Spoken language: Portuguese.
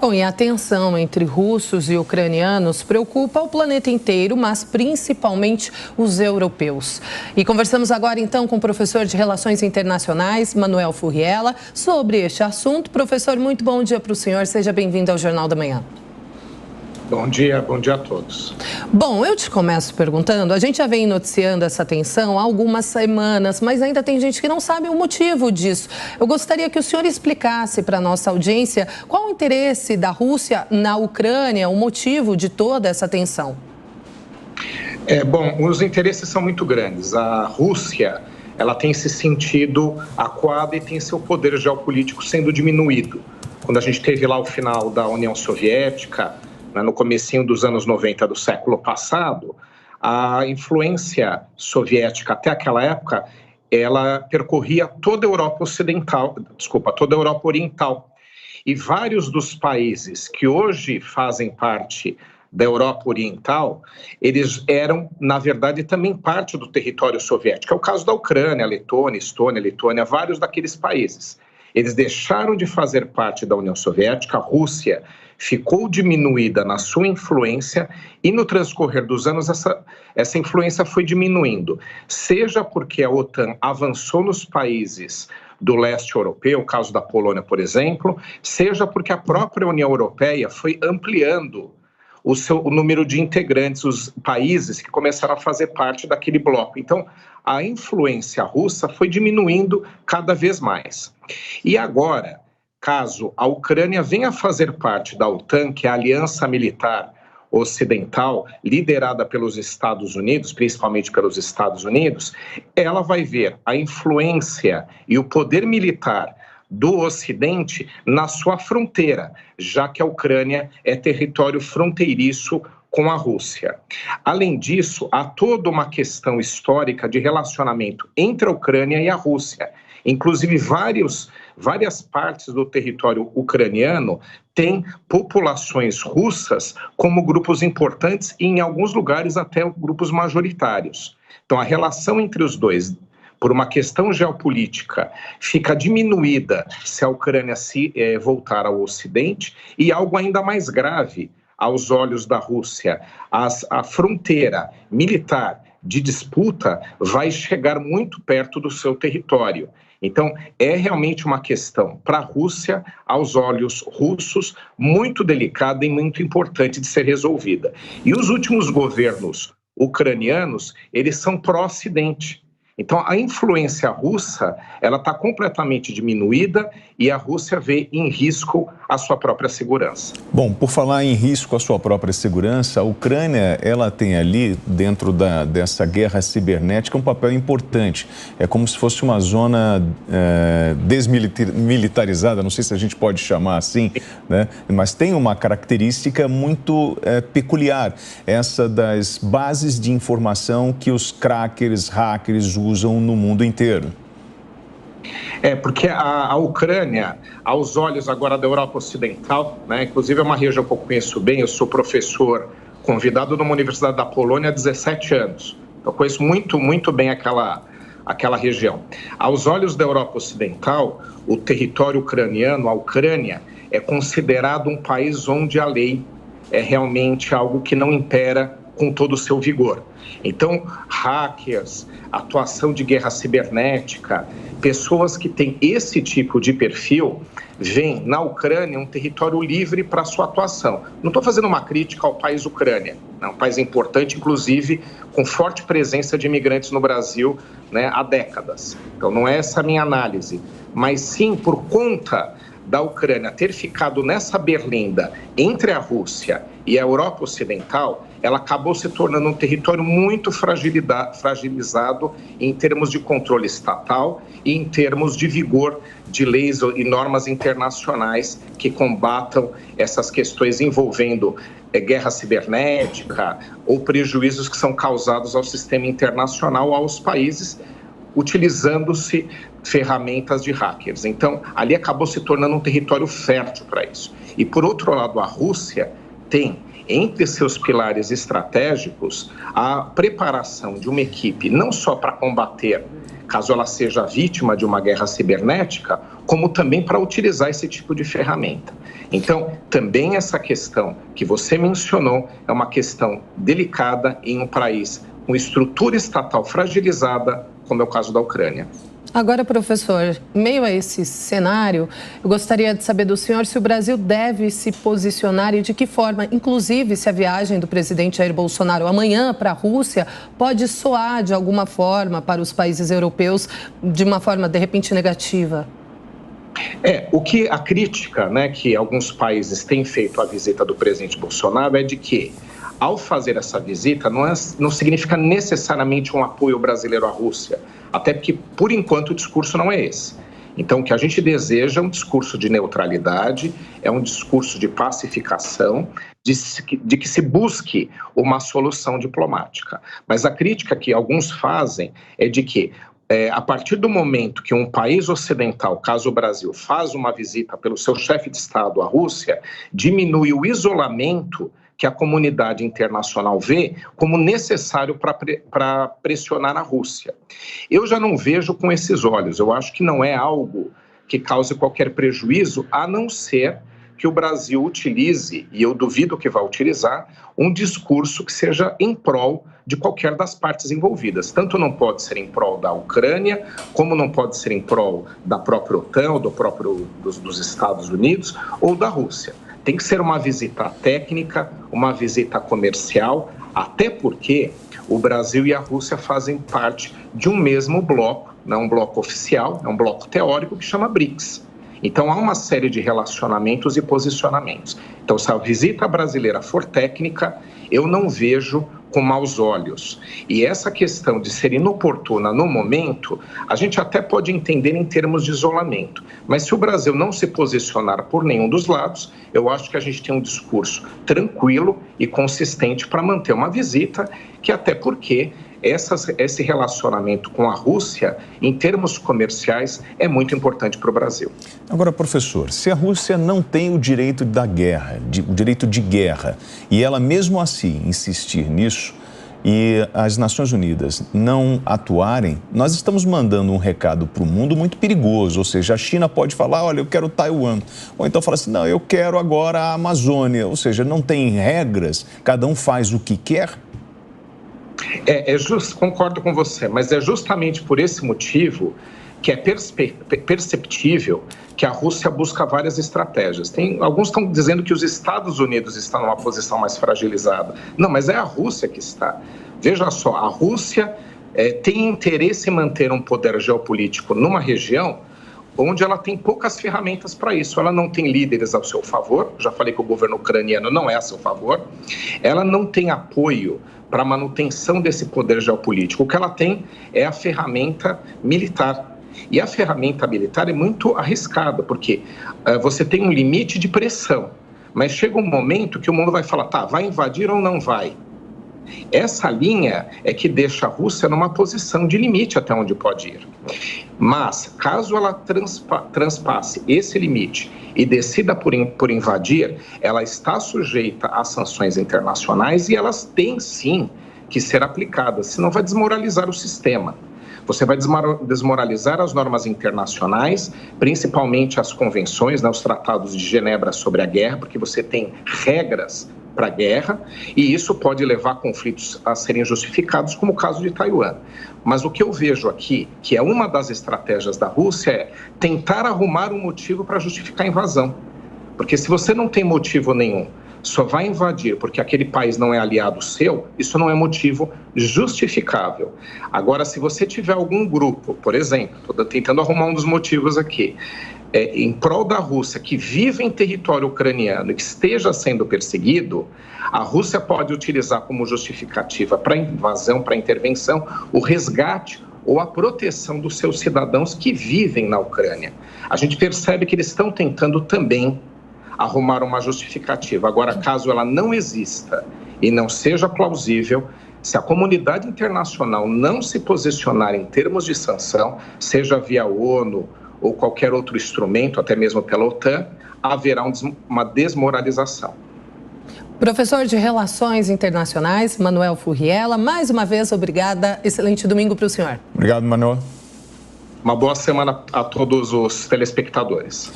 Bom, e a tensão entre russos e ucranianos preocupa o planeta inteiro, mas principalmente os europeus. E conversamos agora então com o professor de Relações Internacionais, Manuel Furriela, sobre este assunto. Professor, muito bom dia para o senhor, seja bem-vindo ao Jornal da Manhã. Bom dia a todos. Bom, eu te começo perguntando, a gente já vem noticiando essa tensão há algumas semanas, mas ainda tem gente que não sabe o motivo disso. Eu gostaria que o senhor explicasse para a nossa audiência qual o interesse da Rússia na Ucrânia, o motivo de toda essa tensão. Bom, os interesses são muito grandes. A Rússia, ela tem se sentido acuada e tem seu poder geopolítico sendo diminuído. Quando a gente teve lá o final da União Soviética, no comecinho dos anos 90 do século passado, a influência soviética até aquela época, ela percorria toda a Europa toda a Europa Oriental. E vários dos países que hoje fazem parte da Europa Oriental, eles eram, na verdade, também parte do território soviético. É o caso da Ucrânia, Letônia, Estônia, Lituânia, vários daqueles países. Eles deixaram de fazer parte da União Soviética, a Rússia ficou diminuída na sua influência e no transcorrer dos anos essa influência foi diminuindo, seja porque a OTAN avançou nos países do leste europeu, o caso da Polônia, por exemplo, seja porque a própria União Europeia foi ampliando o número de integrantes, os países que começaram a fazer parte daquele bloco. Então, a influência russa foi diminuindo cada vez mais. E agora, caso a Ucrânia venha a fazer parte da OTAN, que é a aliança militar ocidental, liderada pelos Estados Unidos, principalmente pelos Estados Unidos, ela vai ver a influência e o poder militar do Ocidente na sua fronteira, já que a Ucrânia é território fronteiriço com a Rússia. Além disso, há toda uma questão histórica de relacionamento entre a Ucrânia e a Rússia. Inclusive, várias partes do território ucraniano têm populações russas como grupos importantes e, em alguns lugares, até grupos majoritários. Então, a relação entre os dois, por uma questão geopolítica, fica diminuída se a Ucrânia se voltar ao Ocidente, e algo ainda mais grave aos olhos da Rússia, a fronteira militar de disputa vai chegar muito perto do seu território. Então, é realmente uma questão para a Rússia, aos olhos russos, muito delicada e muito importante de ser resolvida. E os últimos governos ucranianos, eles são pró-Ocidente. Então, a influência russa, ela está completamente diminuída e a Rússia vê em risco a sua própria segurança. Bom, por falar em risco a sua própria segurança, a Ucrânia, ela tem ali, dentro dessa guerra cibernética, um papel importante. É como se fosse uma zona desmilitarizada, não sei se a gente pode chamar assim, né? Mas tem uma característica muito peculiar, essa das bases de informação que os crackers, hackers usam no mundo inteiro. Porque a Ucrânia, aos olhos agora da Europa Ocidental, né, inclusive é uma região que eu conheço bem, eu sou professor convidado numa universidade da Polônia há 17 anos. Eu conheço muito bem aquela região. Aos olhos da Europa Ocidental, o território ucraniano, a Ucrânia, é considerado um país onde a lei é realmente algo que não impera com todo o seu vigor. Então, hackers, atuação de guerra cibernética, pessoas que têm esse tipo de perfil, veem na Ucrânia um território livre para sua atuação. Não estou fazendo uma crítica ao país Ucrânia, é um país importante, inclusive com forte presença de imigrantes no Brasil, né, há décadas. Então, não é essa a minha análise, mas sim por conta da Ucrânia ter ficado nessa berlinda entre a Rússia e a Europa Ocidental, ela acabou se tornando um território muito fragilizado em termos de controle estatal e em termos de vigor de leis e normas internacionais que combatam essas questões envolvendo guerra cibernética ou prejuízos que são causados ao sistema internacional, aos países, utilizando-se ferramentas de hackers. Então, ali acabou se tornando um território fértil para isso. E, por outro lado, a Rússia tem, entre seus pilares estratégicos, a preparação de uma equipe não só para combater, caso ela seja vítima de uma guerra cibernética, como também para utilizar esse tipo de ferramenta. Então, também essa questão que você mencionou é uma questão delicada em um país com estrutura estatal fragilizada, como é o caso da Ucrânia. Agora, professor, em meio a esse cenário, eu gostaria de saber do senhor se o Brasil deve se posicionar e de que forma, inclusive se a viagem do presidente Jair Bolsonaro amanhã para a Rússia pode soar de alguma forma para os países europeus de uma forma, de repente, negativa. O que a crítica, que alguns países têm feito à visita do presidente Bolsonaro é de que, ao fazer essa visita, não significa necessariamente um apoio brasileiro à Rússia, até porque, por enquanto, o discurso não é esse. Então, o que a gente deseja é um discurso de neutralidade, é um discurso de pacificação, de que se busque uma solução diplomática. Mas a crítica que alguns fazem é de que, a partir do momento que um país ocidental, caso o Brasil, faz uma visita pelo seu chefe de Estado à Rússia, diminui o isolamento que a comunidade internacional vê como necessário para pressionar a Rússia. Eu já não vejo com esses olhos, eu acho que não é algo que cause qualquer prejuízo, a não ser que o Brasil utilize, e eu duvido que vá utilizar, um discurso que seja em prol de qualquer das partes envolvidas. Tanto não pode ser em prol da Ucrânia, como não pode ser em prol da própria OTAN, ou dos Estados Unidos, ou da Rússia. Tem que ser uma visita técnica, uma visita comercial, até porque o Brasil e a Rússia fazem parte de um mesmo bloco, não é um bloco oficial, é um bloco teórico que chama BRICS. Então, há uma série de relacionamentos e posicionamentos. Então, se a visita brasileira for técnica, eu não vejo com maus olhos. E essa questão de ser inoportuna no momento, a gente até pode entender em termos de isolamento. Mas se o Brasil não se posicionar por nenhum dos lados, eu acho que a gente tem um discurso tranquilo e consistente para manter uma visita, que até porque esse relacionamento com a Rússia, em termos comerciais, é muito importante para o Brasil. Agora, professor, se a Rússia não tem o direito da guerra, o direito de guerra, e ela mesmo assim insistir nisso, e as Nações Unidas não atuarem, nós estamos mandando um recado para o mundo muito perigoso, ou seja, a China pode falar, olha, eu quero Taiwan, ou então fala assim, não, eu quero agora a Amazônia, ou seja, não tem regras, cada um faz o que quer. Concordo com você, mas é justamente por esse motivo que é perceptível que a Rússia busca várias estratégias. Alguns estão dizendo que os Estados Unidos estão numa posição mais fragilizada. Não, mas é a Rússia que está. Veja só, a Rússia tem interesse em manter um poder geopolítico numa região onde ela tem poucas ferramentas para isso. Ela não tem líderes ao seu favor, já falei que o governo ucraniano não é a seu favor, ela não tem apoio para a manutenção desse poder geopolítico. O que ela tem é a ferramenta militar. E a ferramenta militar é muito arriscada, porque você tem um limite de pressão, mas chega um momento que o mundo vai falar, tá, vai invadir ou não vai? Essa linha é que deixa a Rússia numa posição de limite até onde pode ir. Mas, caso ela transpasse esse limite e decida por invadir, ela está sujeita às sanções internacionais e elas têm, sim, que ser aplicadas, senão vai desmoralizar o sistema. Você vai desmoralizar as normas internacionais, principalmente as convenções, os tratados de Genebra sobre a guerra, porque você tem regras para a guerra, e isso pode levar a conflitos a serem justificados, como o caso de Taiwan. Mas o que eu vejo aqui, que é uma das estratégias da Rússia, é tentar arrumar um motivo para justificar a invasão. Porque se você não tem motivo nenhum, só vai invadir porque aquele país não é aliado seu, isso não é motivo justificável. Agora, se você tiver algum grupo, por exemplo, estou tentando arrumar um dos motivos aqui, em prol da Rússia, que vive em território ucraniano e que esteja sendo perseguido, a Rússia pode utilizar como justificativa para a invasão, para a intervenção, o resgate ou a proteção dos seus cidadãos que vivem na Ucrânia. A gente percebe que eles estão tentando também arrumar uma justificativa. Agora, caso ela não exista e não seja plausível, se a comunidade internacional não se posicionar em termos de sanção, seja via ONU ou qualquer outro instrumento, até mesmo pela OTAN, haverá uma desmoralização. Professor de Relações Internacionais, Manuel Furriela, mais uma vez, obrigada. Excelente domingo para o senhor. Obrigado, Manuel. Uma boa semana a todos os telespectadores.